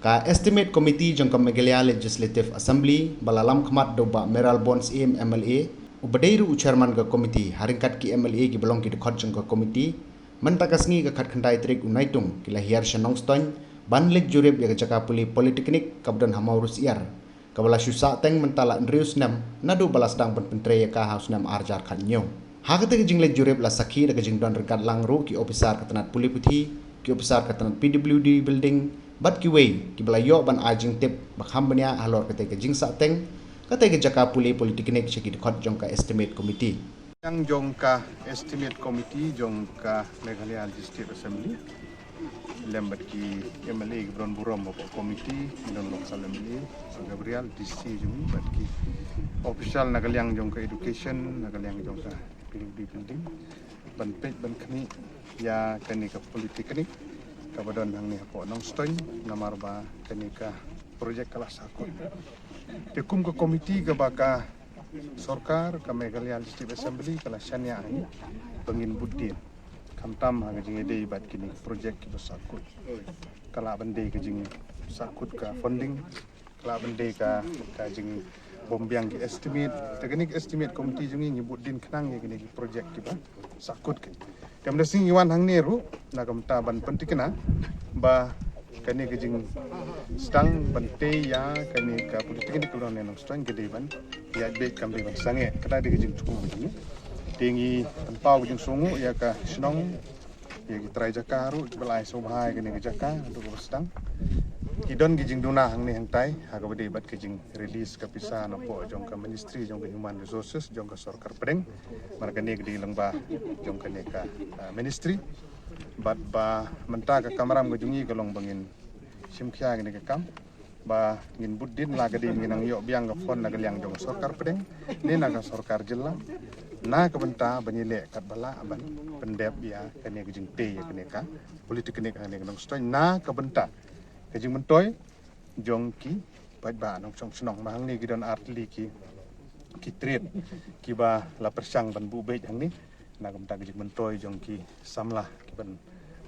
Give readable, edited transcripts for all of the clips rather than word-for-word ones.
Ka estimate committee jong ka Meghalaya Legislative Assembly balalam khmat doba Meral Bonds AM MLA ubadeiru chairman ka committee haringkat ki MLA ki belong ki dekhot jong ka committee mentakasngi ka khat khandai trik unaitung ki lahir shanong stoin ban lek jurep ya jaka puli politeknik kabdan hamaurus iar kabala syusa teng mentala ndrius nam nadu balas dang pentre ya ka haus nam arjar khanyo hagate jing lek jurep la sakhi da jing don rekat langru ki officer katanat puli puthi ki officer katanat PWD building bat ki wei ki belayo ban ajing tip bakham bania halor kate ke jing sa teng kate ke jaka puli politeknik cheki dekhot jong ka estimate committee yang jongka estimate committee jongka Meghalaya Legislative Assembly lembat ki MLA Gibran Burom bapa committee non lokal MLA Gabriel DC jung bat ki official nagaliang jongka education nagaliang jongka PWD building ban pej ban kni ya kani ka politeknik kabadon hang ni hapo nong stoin namarba kani ka projek kelas akun tekum ke komiti ke baka Sorkar ka Meghalaya Legislative Assembly kala syania ini pengin budin kamtam ha jing ide bat kini projek ki sakut kala bende ke jing sakut ka funding kala bende ka jing bombiang ki estimate teknik estimate komiti jing nyebut din kenang ye kini projek ki ba sakut ke kam sing iwan hang neru na kamta ban pentikna ba kani ke jing stang bante ya kani ka politeknik ko non stang gede ban ya be kam be sange kada de jing tuku begini tingi tempau jing sungu ya ka snong ya ki trai jakaru belai so bahai kani ke jaka untuk stang idon gijing duna hang ni hang tai ha ka bede bat ke jing release ka pisa no po jong ka ministry jong ka human resources jong ka sarkar pedeng marga ne gede lengba jong ka ne ka ministry bat ba menta ka kamaram ga jungi galong bangin simkhya gini ka kam ba ngin buddin la gede ngin ang yo biang ga fon na galyang jong sarkar pedeng ni na ka sarkar jilla na ka benta banyile kat bala ban pendep ya kane ga jing te ya kane ka politeknik kane ga stoy na ka benta ka jing mentoy jong ki bat ba nong song snong ma hang ni gidon artli ki trade ki ba la persang ban bu be hang ni na ka benta ga jing mentoy jong ki samlah ki ban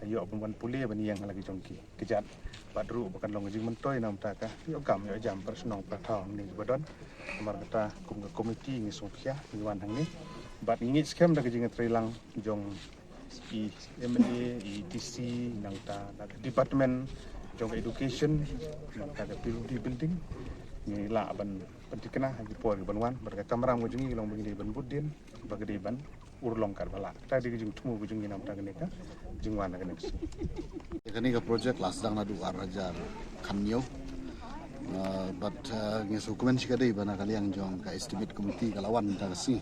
ayo ban puli ban yang lagi jong ki kejat badru bukan long jing mentoy nam ta ka yo kam yo jam persnong patang ni badon amar kata kum ka komiti ni sofia ni wan hang ni bat ingit scam da jing trilang jong i MLA i DC nang ta department jong education nang ta PWD building ni la ban pentikna hagi por ban wan berka kamram go jungi long begini ban budin bagade ban urlong kar bala ta di jing tumu go jungi nam ta ne ka jingwan na ne Kani ka project las dang na du arajar kanyo but ngeso kumen sikade bana kaliang jong ka estimate committee kalawan ta si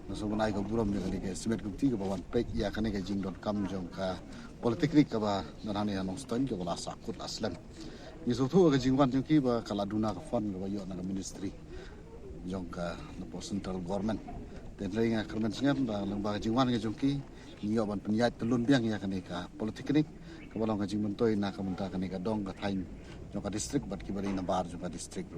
naso bunai ka buram de kali ka estimate committee ka bawan pek ya kani ka jing.com jong ka politeknik ka ba nanane anong stan ka bala sakut aslan ngeso thu ka jingwan jong ki ba kala duna ka fund ka ba yo na ka ministry jong ka na central government dan ringa kermen singam ba lang ba jingwan ka jong ki niyo ban penyat telun biang ya kani ka politeknik kabalong ka jing mentoy na kamenta kani ka dong ka thain jong ka district bat ki bari na bar jong ka district